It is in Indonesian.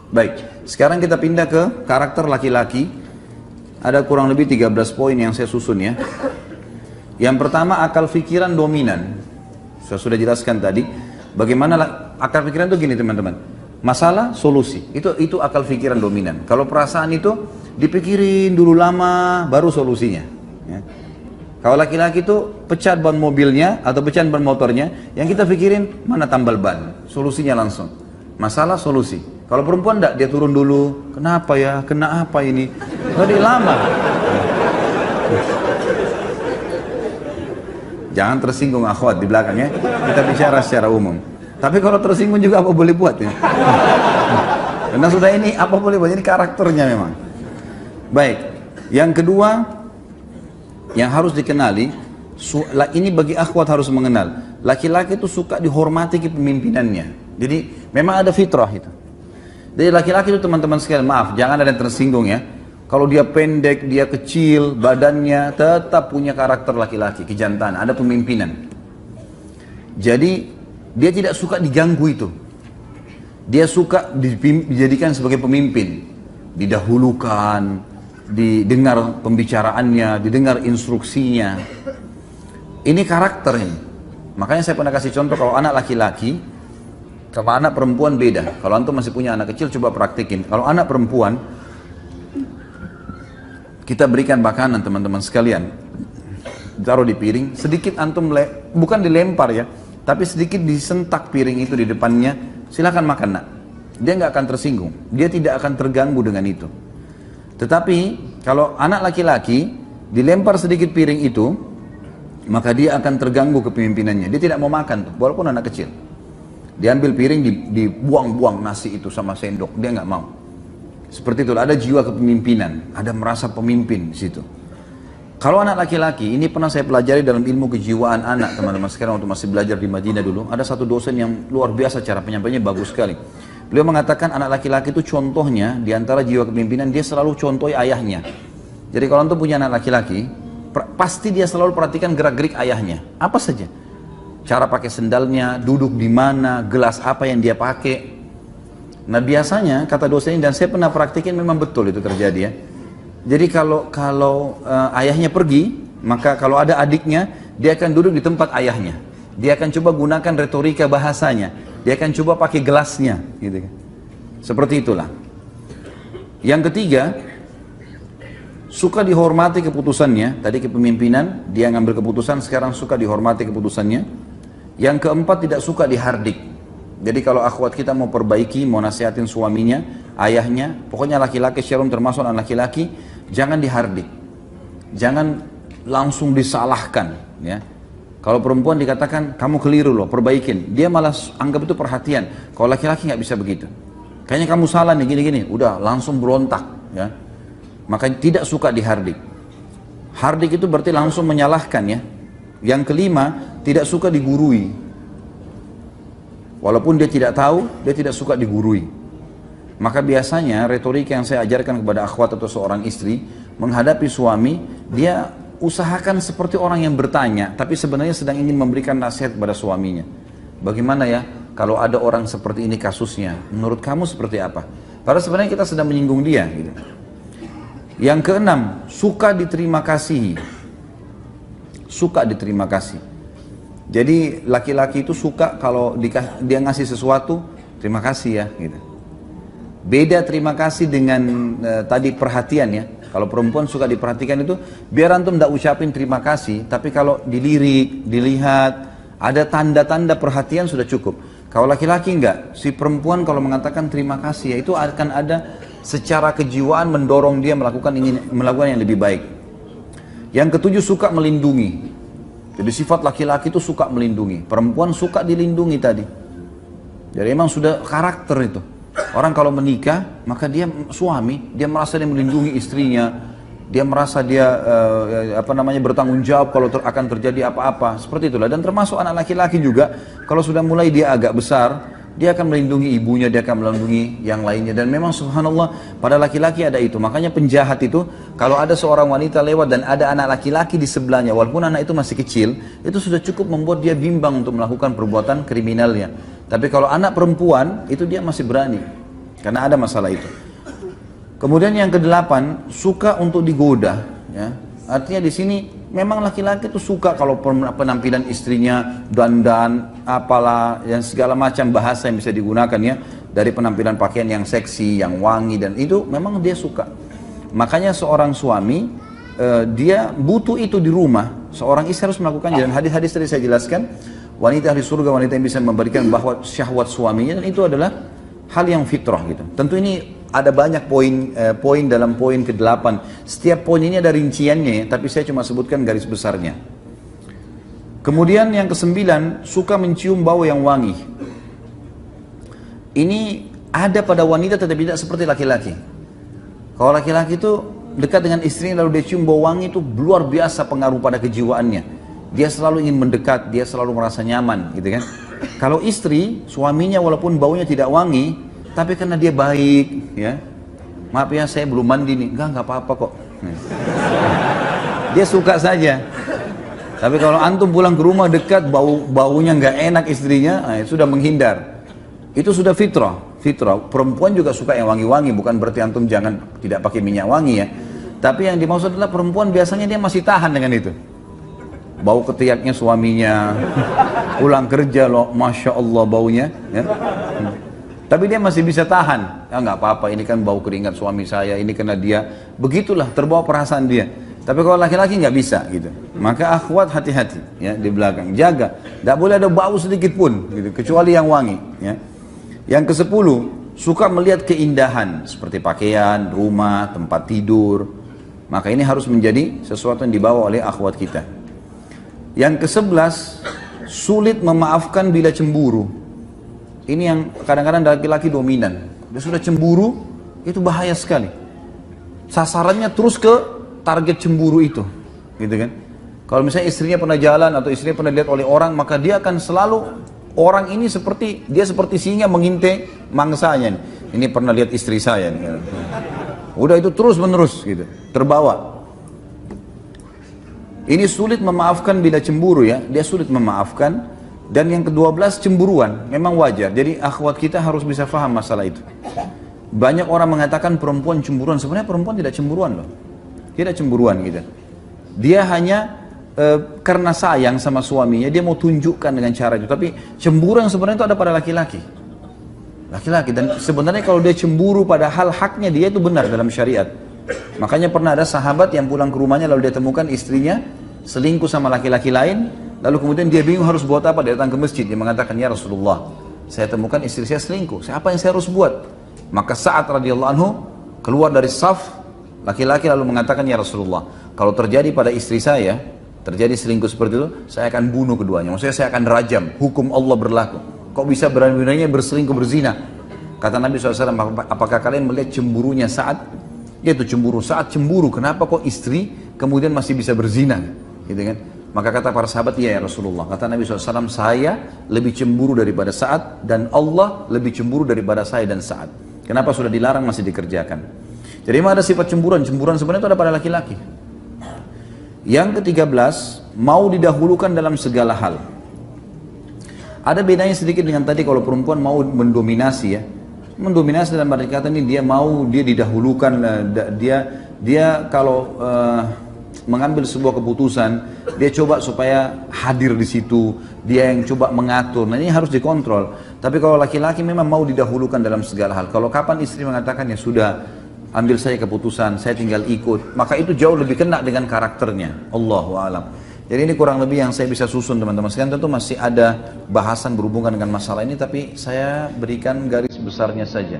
Baik, sekarang kita pindah ke karakter laki-laki. Ada kurang lebih 13 poin yang saya susun ya. Yang pertama, akal pikiran dominan. Saya sudah jelaskan tadi. Bagaimana akal pikiran itu gini teman-teman. Masalah, solusi. Itu akal pikiran dominan. Kalau perasaan itu dipikirin dulu lama, baru solusinya. Ya. Kalau laki-laki itu pecat ban mobilnya atau pecat ban motornya, yang kita pikirin mana tambal ban. Solusinya langsung. Masalah, solusi. Kalau perempuan enggak, dia turun dulu. Kenapa ya? Kena apa ini? Tadi lama. Jangan tersinggung akhwat di belakang ya. Kita bicara secara umum. Tapi kalau tersinggung juga apa boleh buat ya? Karena sudah ini apa boleh buat, ini karakternya memang. Baik. Yang kedua yang harus dikenali, ini bagi akhwat harus mengenal. Laki-laki itu suka dihormati kepemimpinannya. Jadi memang ada fitrah itu. Jadi laki-laki itu teman-teman sekalian, maaf, jangan ada yang tersinggung ya. Kalau dia pendek, dia kecil, badannya tetap punya karakter laki-laki, kejantan, ada pemimpinan. Jadi dia tidak suka diganggu itu. Dia suka dijadikan sebagai pemimpin, didahulukan, didengar pembicaraannya, didengar instruksinya. Ini karakter ini. Makanya saya pernah kasih contoh kalau anak laki-laki, kalau anak perempuan beda. Kalau antum masih punya anak kecil, coba praktikin. Kalau anak perempuan, kita berikan makanan teman-teman sekalian, taruh di piring, sedikit antum bukan dilempar ya, tapi sedikit disentak piring itu di depannya, silakan makan nak. Dia nggak akan tersinggung, dia tidak akan terganggu dengan itu. Tetapi kalau anak laki-laki dilempar sedikit piring itu, maka dia akan terganggu kepemimpinannya. Dia tidak mau makan tuh, walaupun anak kecil. Diambil piring, dibuang-buang nasi itu sama sendok, dia nggak mau. Seperti itu, ada jiwa kepemimpinan, ada merasa pemimpin di situ. Kalau anak laki-laki, ini pernah saya pelajari dalam ilmu kejiwaan anak, teman-teman sekarang waktu masih belajar di Madinah dulu, ada satu dosen yang luar biasa cara penyampaiannya bagus sekali. Beliau mengatakan anak laki-laki itu contohnya, di antara jiwa kepemimpinan, dia selalu contohi ayahnya. Jadi kalau antum punya anak laki-laki, pasti dia selalu perhatikan gerak-gerik ayahnya, apa saja. Cara pakai sendalnya, duduk di mana, gelas apa yang dia pakai. Nah biasanya kata dosen ini, dan saya pernah praktikin memang betul itu terjadi ya. Jadi kalau ayahnya pergi, maka kalau ada adiknya, dia akan duduk di tempat ayahnya. Dia akan coba gunakan retorika bahasanya. Dia akan coba pakai gelasnya, gitu kan. Seperti itulah. Yang ketiga, suka dihormati keputusannya. Tadi kepemimpinan, dia ngambil keputusan, sekarang suka dihormati keputusannya. Yang keempat, tidak suka dihardik. Jadi kalau akhwat kita mau perbaiki, mau nasihatin suaminya, ayahnya, pokoknya laki-laki syarum termasuk anak laki-laki, jangan dihardik. Jangan langsung disalahkan. Ya. Kalau perempuan dikatakan, kamu keliru loh, perbaikin. Dia malah anggap itu perhatian. Kalau laki-laki nggak bisa begitu. Kayaknya kamu salah nih, gini-gini. Udah, langsung berontak. Ya. Maka tidak suka dihardik. Hardik itu berarti langsung menyalahkan ya. Yang kelima, tidak suka digurui. Walaupun dia tidak tahu, dia tidak suka digurui. Maka biasanya retorika yang saya ajarkan kepada akhwat atau seorang istri, menghadapi suami, dia usahakan seperti orang yang bertanya, tapi sebenarnya sedang ingin memberikan nasihat kepada suaminya. Bagaimana ya, kalau ada orang seperti ini kasusnya, menurut kamu seperti apa? Padahal sebenarnya kita sedang menyinggung dia. Gitu. Yang keenam, suka diterima kasih. Suka diterima kasih. Jadi laki-laki itu suka kalau dia ngasih sesuatu, terima kasih ya. Gitu. Beda terima kasih dengan tadi perhatian ya. Kalau perempuan suka diperhatikan itu, biar antum tidak ucapin terima kasih, tapi kalau dilirik, dilihat, ada tanda-tanda perhatian sudah cukup. Kalau laki-laki enggak, si perempuan kalau mengatakan terima kasih ya, itu akan ada secara kejiwaan mendorong dia melakukan yang lebih baik. Yang ketujuh, suka melindungi. Jadi sifat laki-laki itu suka melindungi. Perempuan suka dilindungi tadi. Jadi memang sudah karakter itu. Orang kalau menikah, maka dia suami, dia merasa dia melindungi istrinya. Dia merasa dia bertanggung jawab kalau akan terjadi apa-apa. Seperti itulah. Dan termasuk anak laki-laki juga, kalau sudah mulai dia agak besar, dia akan melindungi ibunya, dia akan melindungi yang lainnya. Dan memang subhanallah pada laki-laki ada itu. Makanya penjahat itu, kalau ada seorang wanita lewat dan ada anak laki-laki di sebelahnya, walaupun anak itu masih kecil, itu sudah cukup membuat dia bimbang untuk melakukan perbuatan kriminalnya. Tapi kalau anak perempuan, itu dia masih berani. Karena ada masalah itu. Kemudian yang kedelapan, suka untuk digoda. Ya. Artinya di sini memang laki-laki itu suka kalau penampilan istrinya dandan, apalah, yang segala macam bahasa yang bisa digunakan ya. Dari penampilan pakaian yang seksi, yang wangi, dan itu memang dia suka. Makanya seorang suami, dia butuh itu di rumah. Seorang istri harus melakukannya. Dan hadis-hadis tadi saya jelaskan, wanita ahli surga, wanita yang bisa memberikan bahwa syahwat suaminya, dan itu adalah hal yang fitrah gitu. Tentu ini ada banyak poin dalam poin ke-8. Setiap poin ini ada rinciannya ya, tapi saya cuma sebutkan garis besarnya. Kemudian yang ke-9, suka mencium bau yang wangi. Ini ada pada wanita tetapi tidak seperti laki-laki. Kalau laki-laki itu dekat dengan istrinya lalu dia cium bau wangi, itu luar biasa pengaruh pada kejiwaannya. Dia selalu ingin mendekat, dia selalu merasa nyaman gitu kan. Kalau istri, suaminya walaupun baunya tidak wangi, tapi karena dia baik, ya, maaf ya saya belum mandi nih, enggak apa-apa kok. Dia suka saja. Tapi kalau antum pulang ke rumah dekat baunya nggak enak istrinya, sudah menghindar. Itu sudah fitrah. Perempuan juga suka yang wangi-wangi, bukan berarti antum jangan tidak pakai minyak wangi ya. Tapi yang dimaksud adalah perempuan biasanya dia masih tahan dengan itu. Bau ketiaknya suaminya, pulang kerja loh, masya Allah baunya. Ya. Tapi dia masih bisa tahan. Ya nggak apa-apa, ini kan bau keringat suami saya, ini karena dia. Begitulah, terbawa perasaan dia. Tapi kalau laki-laki nggak bisa gitu. Maka akhwat hati-hati ya di belakang. Jaga, nggak boleh ada bau sedikit pun gitu, kecuali yang wangi. Ya. Yang ke-10, suka melihat keindahan seperti pakaian, rumah, tempat tidur. Maka ini harus menjadi sesuatu yang dibawa oleh akhwat kita. Yang ke-11, sulit memaafkan bila cemburu. Ini yang kadang-kadang laki-laki dominan. Dia sudah cemburu, itu bahaya sekali. Sasarannya terus ke target cemburu itu, gitu kan? Kalau misalnya istrinya pernah jalan atau istrinya pernah dilihat oleh orang, maka dia akan selalu orang ini seperti singa mengintai mangsanya. Ini pernah lihat istri saya. Nih. Udah itu terus menerus, gitu, terbawa. Ini sulit memaafkan bila cemburu ya, dia sulit memaafkan. Dan yang ke-12 cemburuan, memang wajar. Jadi akhwat kita harus bisa faham masalah itu. Banyak orang mengatakan perempuan cemburuan, sebenarnya perempuan tidak cemburuan loh. Tidak cemburuan gitu. Dia hanya karena sayang sama suaminya, dia mau tunjukkan dengan cara itu. Tapi cemburuan sebenarnya itu ada pada laki-laki. Laki-laki, dan sebenarnya kalau dia cemburu pada hal haknya dia itu benar dalam syariat. Makanya pernah ada sahabat yang pulang ke rumahnya lalu dia temukan istrinya selingkuh sama laki-laki lain. Lalu kemudian dia bingung harus buat apa, dia datang ke masjid, dia mengatakan, ya Rasulullah, saya temukan istri saya selingkuh, apa yang saya harus buat? Maka Sa'ad radhiyallahu anhu keluar dari saf laki-laki lalu mengatakan, ya Rasulullah, kalau terjadi pada istri saya, terjadi selingkuh seperti itu, saya akan bunuh keduanya, maksudnya saya akan rajam, hukum Allah berlaku. Kok bisa berani-beraninya berselingkuh, berzina? Kata Nabi SAW, apakah kalian melihat cemburunya Sa'ad? Yaitu cemburu, Sa'ad cemburu, kenapa kok istri kemudian masih bisa berzina? Gitu kan? Maka kata para sahabat, iya ya Rasulullah. Kata Nabi SAW, saya lebih cemburu daripada Sa'ad, dan Allah lebih cemburu daripada saya dan Sa'ad. Kenapa sudah dilarang masih dikerjakan? Jadi memang ada sifat cemburuan. Cemburuan sebenarnya itu ada pada laki-laki. Yang ke-13, mau didahulukan dalam segala hal. Ada bedanya sedikit dengan tadi kalau perempuan mau mendominasi ya. Mendominasi dalam arti kata ini dia mau, dia didahulukan, dia kalau mengambil sebuah keputusan, dia coba supaya hadir di situ, dia yang coba mengatur. Nah ini harus dikontrol. Tapi kalau laki-laki memang mau didahulukan dalam segala hal. Kalau kapan istri mengatakan ya sudah, ambil saya keputusan, saya tinggal ikut, maka itu jauh lebih kena dengan karakternya. Allahu a'lam. Jadi ini kurang lebih yang saya bisa susun teman-teman sekalian. Tentu masih ada bahasan berhubungan dengan masalah ini, tapi saya berikan garis besarnya saja.